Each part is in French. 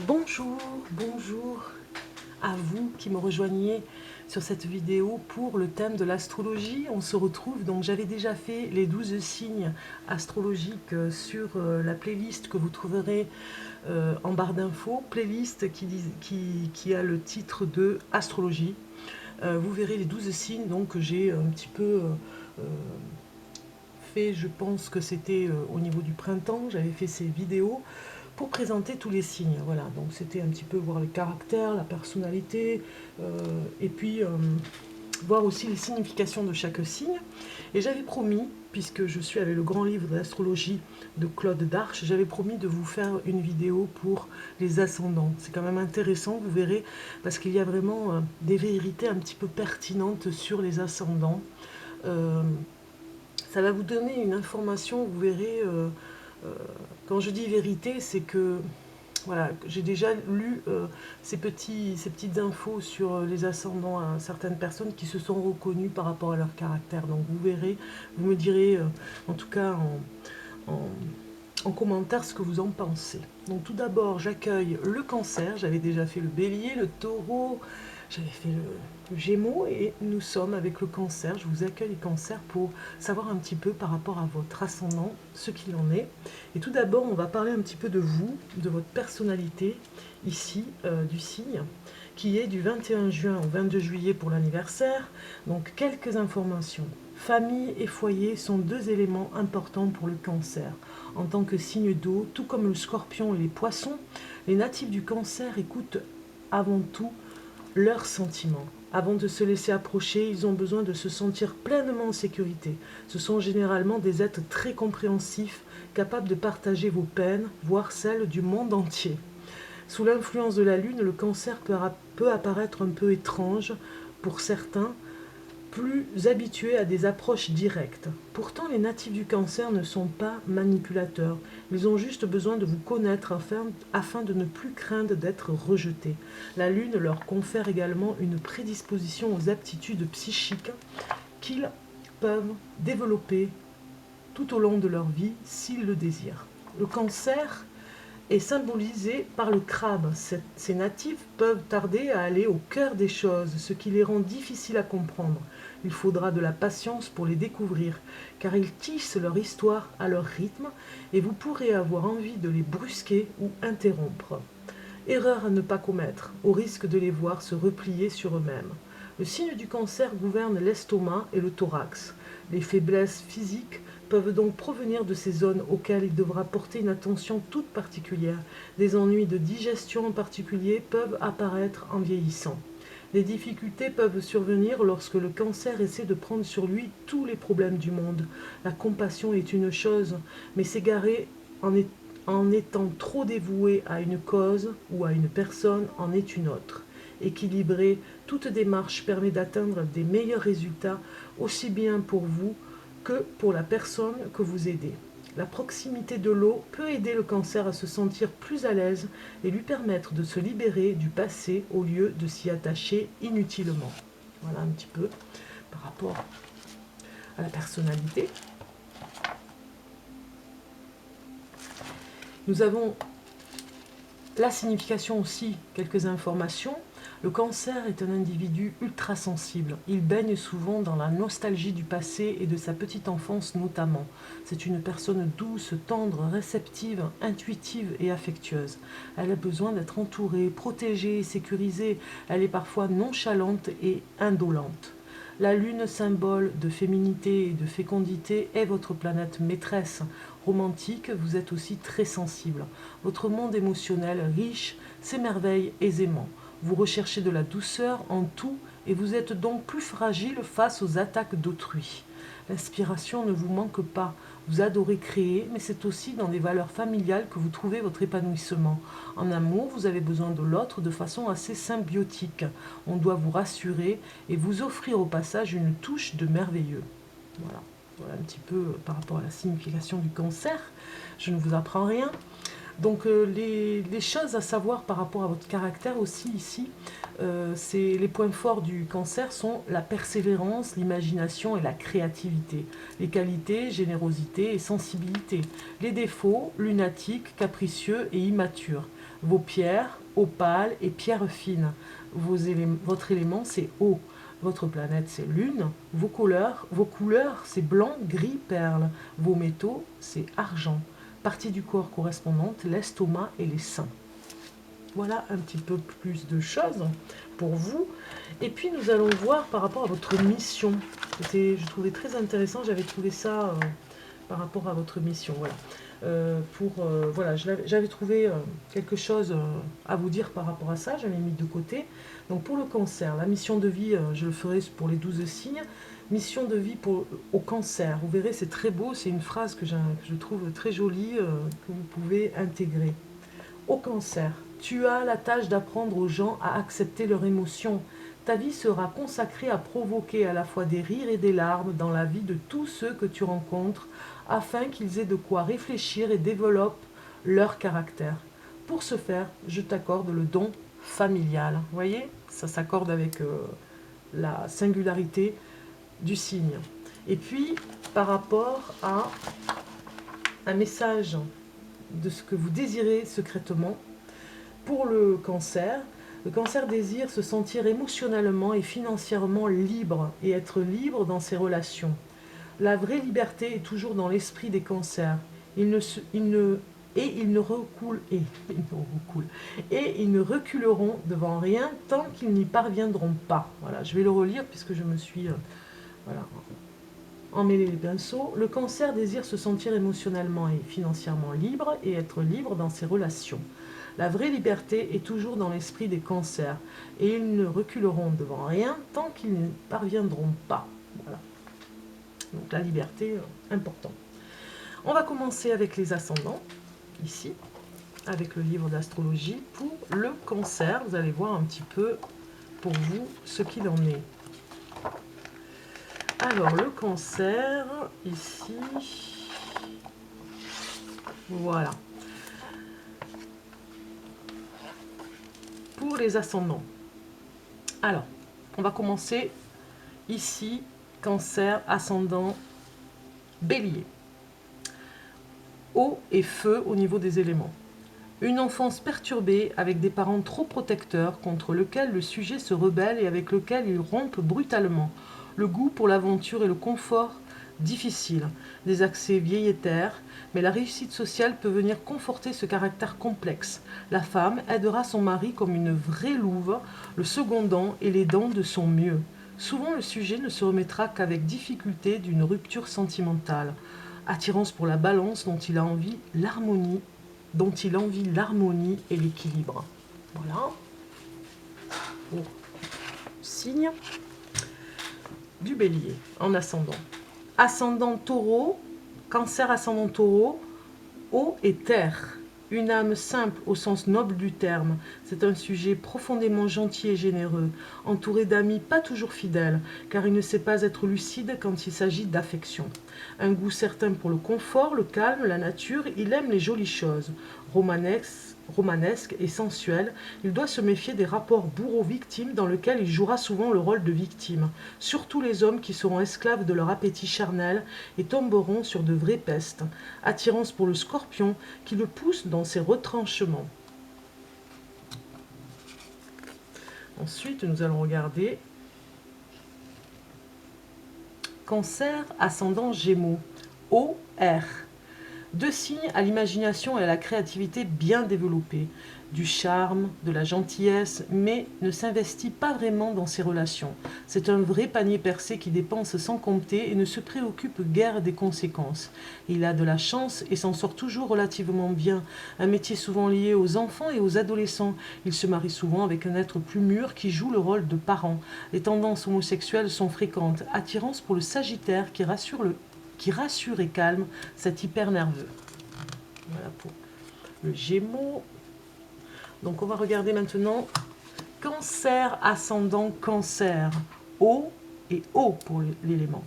Bonjour, bonjour à vous qui me rejoignez sur cette vidéo pour le thème de l'astrologie. On se retrouve, donc j'avais déjà fait les 12 signes astrologiques sur la playlist que vous trouverez en barre d'infos, playlist qui a le titre de astrologie. Vous verrez les 12 signes donc, que j'ai un petit peu fait, je pense que c'était au niveau du printemps, j'avais fait ces vidéos pour présenter tous les signes. Voilà, donc c'était un petit peu voir le caractère, la personnalité, et puis voir aussi les significations de chaque signe. Et j'avais promis, puisque je suis avec le grand livre d'astrologie de Claude Darche, j'avais promis de vous faire une vidéo pour les ascendants. C'est quand même intéressant, vous verrez, parce qu'il y a vraiment des vérités un petit peu pertinentes sur les ascendants. Euh, Ça va vous donner une information, vous verrez, quand je dis vérité, c'est que voilà, j'ai déjà lu ces petites infos sur les ascendants à certaines personnes qui se sont reconnues par rapport à leur caractère. Donc vous verrez, vous me direz en tout cas en, en commentaire ce que vous en pensez. Donc tout d'abord, j'accueille le cancer. J'avais déjà fait le bélier, le taureau, j'avais fait le gémeaux et nous sommes avec le cancer. Je vous accueille les cancers pour savoir un petit peu par rapport à votre ascendant, ce qu'il en est. Et tout d'abord, on va parler un petit peu de vous, de votre personnalité, ici, du signe, qui est du 21 juin au 22 juillet pour l'anniversaire. Donc quelques informations. Famille et foyer sont deux éléments importants pour le cancer. En tant que signe d'eau, tout comme le scorpion et les poissons, les natifs du cancer écoutent avant tout leurs sentiments. Avant de se laisser approcher, ils ont besoin de se sentir pleinement en sécurité. Ce sont généralement des êtres très compréhensifs, capables de partager vos peines, voire celles du monde entier. Sous l'influence de la Lune, le cancer peut apparaître un peu étrange pour certains, plus habitués à des approches directes. Pourtant, les natifs du cancer ne sont pas manipulateurs. Ils ont juste besoin de vous connaître afin de ne plus craindre d'être rejetés. La Lune leur confère également une prédisposition aux aptitudes psychiques qu'ils peuvent développer tout au long de leur vie s'ils le désirent. Le cancer est symbolisé par le crabe. Ces natifs peuvent tarder à aller au cœur des choses, ce qui les rend difficiles à comprendre. Il faudra de la patience pour les découvrir, car ils tissent leur histoire à leur rythme et vous pourrez avoir envie de les brusquer ou interrompre. Erreur à ne pas commettre, au risque de les voir se replier sur eux-mêmes. Le signe du cancer gouverne l'estomac et le thorax. Les faiblesses physiques peuvent donc provenir de ces zones auxquelles il devra porter une attention toute particulière. Des ennuis de digestion en particulier peuvent apparaître en vieillissant. Les difficultés peuvent survenir lorsque le cancer essaie de prendre sur lui tous les problèmes du monde. La compassion est une chose, mais s'égarer en étant trop dévoué à une cause ou à une personne en est une autre. Équilibrer toute démarche permet d'atteindre des meilleurs résultats, aussi bien pour vous que pour la personne que vous aidez. La proximité de l'eau peut aider le cancer à se sentir plus à l'aise et lui permettre de se libérer du passé au lieu de s'y attacher inutilement. Voilà un petit peu par rapport à la personnalité. Nous avons la signification aussi, quelques informations. Le cancer est un individu ultra sensible. Il baigne souvent dans la nostalgie du passé et de sa petite enfance notamment. C'est une personne douce, tendre, réceptive, intuitive et affectueuse. Elle a besoin d'être entourée, protégée, sécurisée. Elle est parfois nonchalante et indolente. La Lune, symbole de féminité et de fécondité, est votre planète maîtresse. Romantique, vous êtes aussi très sensible. Votre monde émotionnel riche s'émerveille aisément. Vous recherchez de la douceur en tout et vous êtes donc plus fragile face aux attaques d'autrui. L'inspiration ne vous manque pas. Vous adorez créer, mais c'est aussi dans les valeurs familiales que vous trouvez votre épanouissement. En amour, vous avez besoin de l'autre de façon assez symbiotique. On doit vous rassurer et vous offrir au passage une touche de merveilleux. Voilà, voilà un petit peu par rapport à la signification du cancer. Je ne vous apprends rien. Donc les choses à savoir par rapport à votre caractère aussi ici, c'est les points forts du cancer sont la persévérance, l'imagination et la créativité. Les qualités, générosité et sensibilité. Les défauts, lunatique, capricieux et immature. vos pierres, opale et pierres fines. Votre élément, c'est eau. Votre planète, c'est lune. Vos couleurs, c'est blanc, gris, perle. Vos métaux, c'est argent. Partie du corps correspondante, l'estomac et les seins. Voilà un petit peu plus de choses pour vous. Et puis nous allons voir par rapport à votre mission. Je trouvais très intéressant, j'avais trouvé ça par rapport à votre mission. Voilà. Voilà, j'avais trouvé quelque chose à vous dire par rapport à ça, j'avais mis de côté. Donc pour le cancer, la mission de vie, je le ferai pour les 12 signes. Mission de vie au cancer, vous verrez, c'est très beau, c'est une phrase que je trouve très jolie, que vous pouvez intégrer. Au cancer, tu as la tâche d'apprendre aux gens à accepter leurs émotions. Ta vie sera consacrée à provoquer à la fois des rires et des larmes dans la vie de tous ceux que tu rencontres, afin qu'ils aient de quoi réfléchir et développent leur caractère. Pour ce faire, je t'accorde le don familial. Vous voyez, ça s'accorde avec la singularité du signe. Et puis, par rapport à un message de ce que vous désirez secrètement, pour le cancer désire se sentir émotionnellement et financièrement libre et être libre dans ses relations. La vraie liberté est toujours dans l'esprit des cancers. Ils ne reculeront devant rien tant qu'ils n'y parviendront pas. Voilà, je vais le relire puisque je me suis emmêlé les pinceaux. Le cancer désire se sentir émotionnellement et financièrement libre et être libre dans ses relations. La vraie liberté est toujours dans l'esprit des cancers et ils ne reculeront devant rien tant qu'ils n'y parviendront pas. Voilà. Donc la liberté, important. On va commencer avec les ascendants, ici, avec le livre d'astrologie. Pour le cancer, vous allez voir un petit peu, pour vous, ce qu'il en est. Alors, le cancer, ici, voilà. Pour les ascendants. Alors, on va commencer ici, cancer, ascendant, bélier. Eau et feu au niveau des éléments. Une enfance perturbée avec des parents trop protecteurs contre lequel le sujet se rebelle et avec lequel il rompt brutalement. Le goût pour l'aventure et le confort difficile. Des accès vieilletaires, mais la réussite sociale peut venir conforter ce caractère complexe. La femme aidera son mari comme une vraie louve, le secondant et l'aidant de son mieux. Souvent le sujet ne se remettra qu'avec difficulté d'une rupture sentimentale. Attirance pour la balance dont il envie l'harmonie et l'équilibre. Voilà. Pour signe du bélier en ascendant. Ascendant taureau, cancer ascendant taureau, eau et terre. Une âme simple au sens noble du terme. C'est un sujet profondément gentil et généreux, entouré d'amis pas toujours fidèles, car il ne sait pas être lucide quand il s'agit d'affection. Un goût certain pour le confort, le calme, la nature, il aime les jolies choses. Romanesque et sensuel, il doit se méfier des rapports bourreau-victime dans lesquels il jouera souvent le rôle de victime. Surtout les hommes qui seront esclaves de leur appétit charnel et tomberont sur de vraies pestes. Attirance pour le scorpion qui le pousse dans ses retranchements. Ensuite, nous allons regarder cancer ascendant gémeaux. O-R. Deux signes à l'imagination et à la créativité bien développés, du charme, de la gentillesse, mais ne s'investit pas vraiment dans ses relations. C'est un vrai panier percé qui dépense sans compter et ne se préoccupe guère des conséquences. Il a de la chance et s'en sort toujours relativement bien, un métier souvent lié aux enfants et aux adolescents. Il se marie souvent avec un être plus mûr qui joue le rôle de parent. Les tendances homosexuelles sont fréquentes. Attirance pour le Sagittaire qui rassure et calme cet hyper nerveux. Voilà pour le Gémeaux. Donc on va regarder maintenant cancer ascendant cancer. Eau et eau pour l'élément.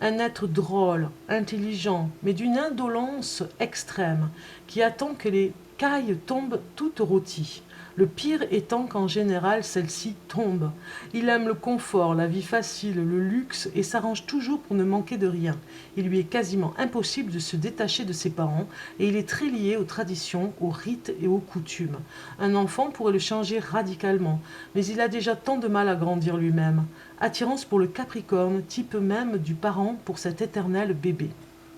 Un être drôle, intelligent, mais d'une indolence extrême, qui attend que les caille tombe toute rôtie. Le pire étant qu'en général, celle-ci tombe. Il aime le confort, la vie facile, le luxe et s'arrange toujours pour ne manquer de rien. Il lui est quasiment impossible de se détacher de ses parents et il est très lié aux traditions, aux rites et aux coutumes. Un enfant pourrait le changer radicalement, mais il a déjà tant de mal à grandir lui-même. Attirance pour le Capricorne, type même du parent pour cet éternel bébé.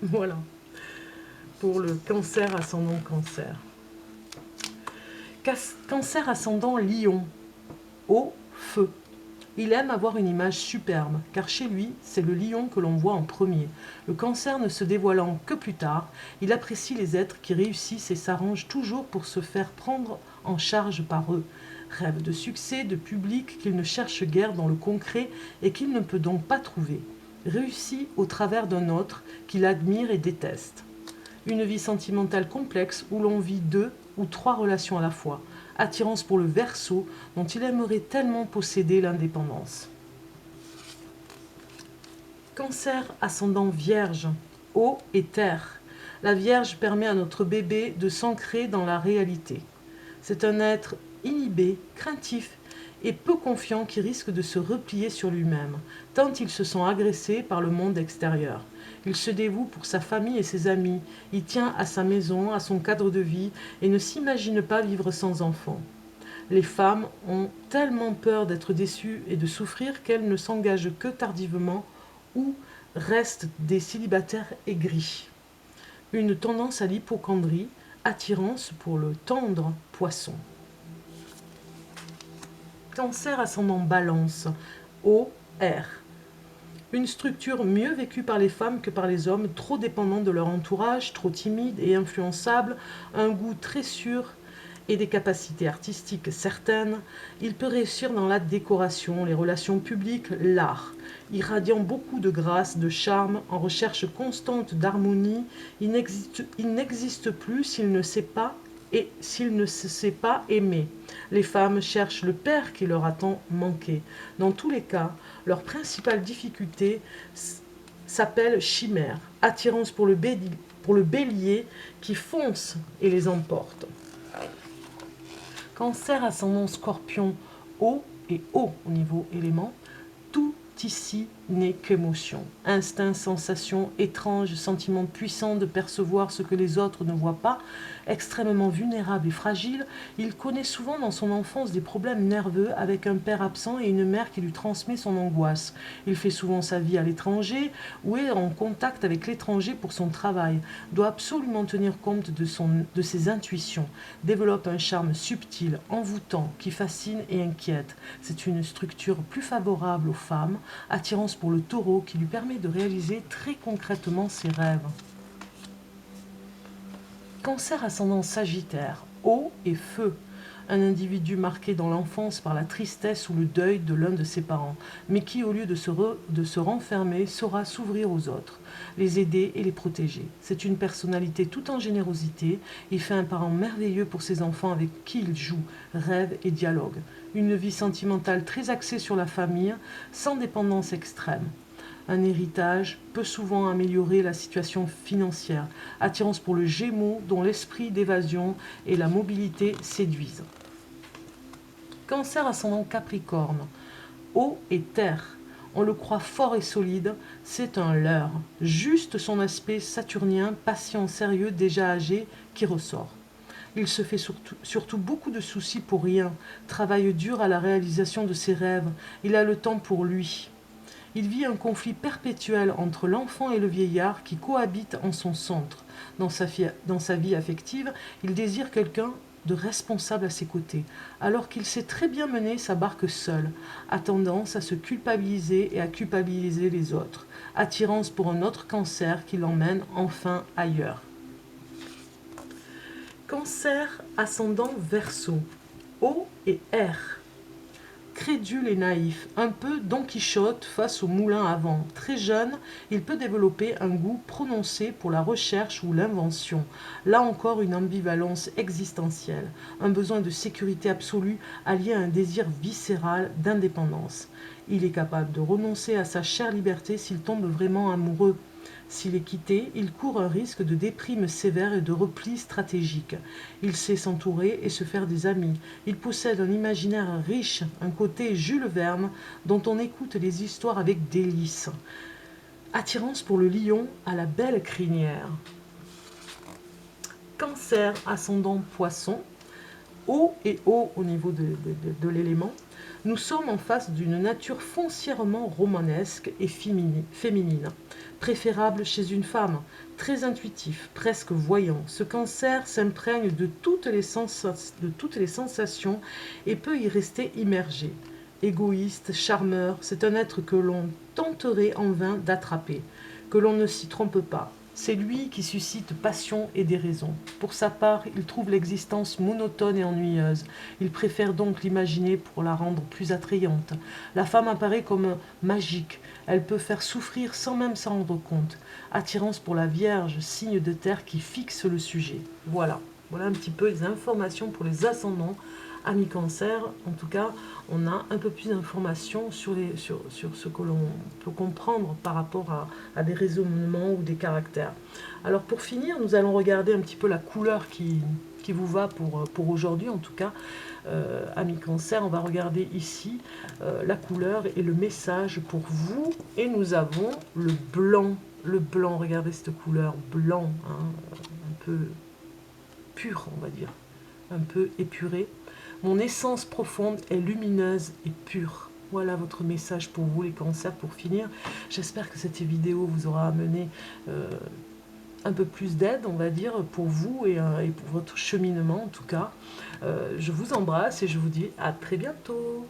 Voilà, pour le Cancer ascendant Cancer. Cancer ascendant Lion, eau, feu. Il aime avoir une image superbe, car chez lui, c'est le lion que l'on voit en premier. Le Cancer ne se dévoilant que plus tard, il apprécie les êtres qui réussissent et s'arrangent toujours pour se faire prendre en charge par eux. Rêve de succès, de public qu'il ne cherche guère dans le concret et qu'il ne peut donc pas trouver. Réussit au travers d'un autre qu'il admire et déteste. Une vie sentimentale complexe où l'on vit 2 ou 3 relations à la fois. Attirance pour le Verseau dont il aimerait tellement posséder l'indépendance. Cancer ascendant Vierge, eau et terre. La Vierge permet à notre bébé de s'ancrer dans la réalité. C'est un être inhibé, craintif et peu confiant qui risque de se replier sur lui-même, tant il se sent agressé par le monde extérieur. Il se dévoue pour sa famille et ses amis, il tient à sa maison, à son cadre de vie et ne s'imagine pas vivre sans enfant. Les femmes ont tellement peur d'être déçues et de souffrir qu'elles ne s'engagent que tardivement ou restent des célibataires aigris. Une tendance à l'hypocondrie, attirance pour le tendre Poisson. Cancer ascendant Balance, eau, air. Une structure mieux vécue par les femmes que par les hommes, trop dépendant de leur entourage, trop timide et influençable, un goût très sûr et des capacités artistiques certaines. Il peut réussir dans la décoration, les relations publiques, l'art. Irradiant beaucoup de grâce, de charme, en recherche constante d'harmonie, il n'existe plus s'il ne sait pas et s'il ne se sait pas aimer. Les femmes cherchent le père qui leur a tant manqué. Dans tous les cas, leur principale difficulté s'appelle chimère, attirance pour le bélier qui fonce et les emporte. Cancer ascendant Scorpion, eau et eau au niveau élément, tout ici n'est qu'émotion. Instinct, sensation, étrange, sentiment puissant de percevoir ce que les autres ne voient pas, extrêmement vulnérable et fragile, il connaît souvent dans son enfance des problèmes nerveux avec un père absent et une mère qui lui transmet son angoisse. Il fait souvent sa vie à l'étranger ou est en contact avec l'étranger pour son travail, doit absolument tenir compte de ses intuitions, développe un charme subtil, envoûtant, qui fascine et inquiète. C'est une structure plus favorable aux femmes, attirance pour le Taureau qui lui permet de réaliser très concrètement ses rêves. Cancer ascendant Sagittaire, eau et feu. Un individu marqué dans l'enfance par la tristesse ou le deuil de l'un de ses parents, mais qui, au lieu de se renfermer, saura s'ouvrir aux autres, les aider et les protéger. C'est une personnalité tout en générosité. Il fait un parent merveilleux pour ses enfants avec qui il joue, rêve et dialogue. Une vie sentimentale très axée sur la famille, sans dépendance extrême. Un héritage peut souvent améliorer la situation financière. Attirance pour le Gémeaux dont l'esprit d'évasion et la mobilité séduisent. Cancer ascendant Capricorne, eau et terre. On le croit fort et solide, c'est un leurre. Juste son aspect saturnien, patient, sérieux, déjà âgé, qui ressort. Il se fait surtout beaucoup de soucis pour rien, travaille dur à la réalisation de ses rêves, il a le temps pour lui. Il vit un conflit perpétuel entre l'enfant et le vieillard qui cohabitent en son centre. Dans sa vie affective, il désire quelqu'un de responsable à ses côtés, alors qu'il sait très bien mener sa barque seul, a tendance à se culpabiliser et à culpabiliser les autres. Attirance pour un autre cancer qui l'emmène enfin ailleurs. Cancer ascendant Verseau, eau et air. Crédule et naïf, un peu Don Quichotte face au moulin à vent. Très jeune, il peut développer un goût prononcé pour la recherche ou l'invention. Là encore, une ambivalence existentielle, un besoin de sécurité absolue allié à un désir viscéral d'indépendance. Il est capable de renoncer à sa chère liberté s'il tombe vraiment amoureux. S'il est quitté, il court un risque de déprime sévère et de repli stratégique. Il sait s'entourer et se faire des amis. Il possède un imaginaire riche, un côté Jules Verne dont on écoute les histoires avec délice. Attirance pour le lion à la belle crinière. Cancer, ascendant poisson, eau et eau au niveau de l'élément. Nous sommes en face d'une nature foncièrement romanesque et féminine, préférable chez une femme, très intuitif, presque voyant. Ce cancer s'imprègne de toutes les sensations et peut y rester immergé. Égoïste, charmeur, c'est un être que l'on tenterait en vain d'attraper, que l'on ne s'y trompe pas. C'est lui qui suscite passion et déraison. Pour sa part, il trouve l'existence monotone et ennuyeuse. Il préfère donc l'imaginer pour la rendre plus attrayante. La femme apparaît comme magique. Elle peut faire souffrir sans même s'en rendre compte. Attirance pour la Vierge, signe de terre qui fixe le sujet. Voilà. Voilà un petit peu les informations pour les ascendants. Amis Cancer, en tout cas, on a un peu plus d'informations sur ce que l'on peut comprendre par rapport à des raisonnements ou des caractères. Alors pour finir, nous allons regarder un petit peu la couleur qui vous va pour aujourd'hui, en tout cas. Amis Cancer, on va regarder ici la couleur et le message pour vous. Et nous avons le blanc. Le blanc, regardez cette couleur blanc, hein, un peu pur, on va dire, un peu épuré. Mon essence profonde est lumineuse et pure. Voilà votre message pour vous les cancers pour finir. J'espère que cette vidéo vous aura amené un peu plus d'aide, on va dire, pour vous et pour votre cheminement en tout cas. Je vous embrasse et je vous dis à très bientôt.